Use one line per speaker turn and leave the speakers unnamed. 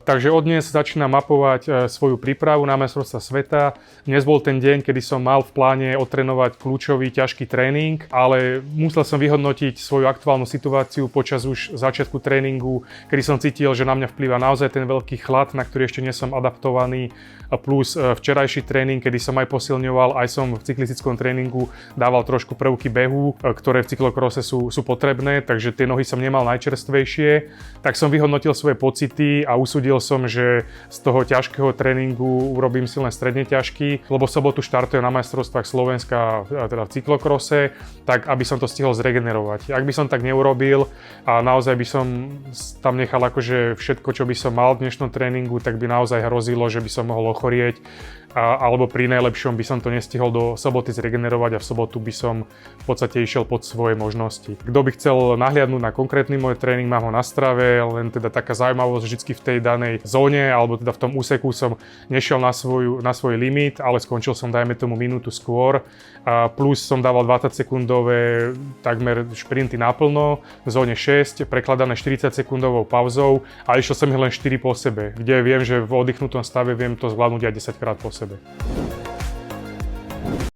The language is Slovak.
Takže od dnes začínam mapovať svoju prípravu na majstrovstvá sveta. Dnes bol ten deň, kedy som mal v pláne otrénovať kľúčový ťažký tréning, ale musel som vyhodnotiť svoju aktuálnu situáciu počas už začiatku tréningu, kedy som cítil, že na mňa vplýva naozaj ten veľký chlad, na ktorý ešte nie som adaptovaný, plus včerajší tréning, kedy som aj posilňoval, aj som v cyklistickom tréningu dával trošku prvky behu, ktoré v cyklokrose sú potrebné, takže tie nohy som nemal najčerstvejšie. Tak som vyhodnotil svoje pocity a usúdil som, že z toho ťažkého tréningu urobím si len stredne ťažký, lebo v sobotu štartujem na majstrovstvách Slovenska, teda v cyklokrose, tak aby som to stihol zregenerovať. Ak by som tak neurobil a naozaj by som tam nechal akože všetko, čo by som mal v dnešnom tréningu, tak by naozaj hrozilo, že by som mohol ochorieť, alebo pri najlepšom by som to nestihol do soboty zregenerovať a v sobotu by som v podstate išiel pod svoje možnosti. Kto by chcel nahliadnúť na konkrétny môj tréning, mám ho na Strave, len teda taká zaujímavosť, vždycky v tej danej zóne, alebo teda v tom úseku som nešiel na svoj limit, ale skončil som dajme tomu minútu skôr, plus som dával 20-sekundové takmer šprinty naplno, v zóne 6, prekladané 40-sekundovou pauzou a išiel som ich len 4 po sebe, kde viem, že v oddychnutom stave viem to zvládnuť aj 10 krát po sebe.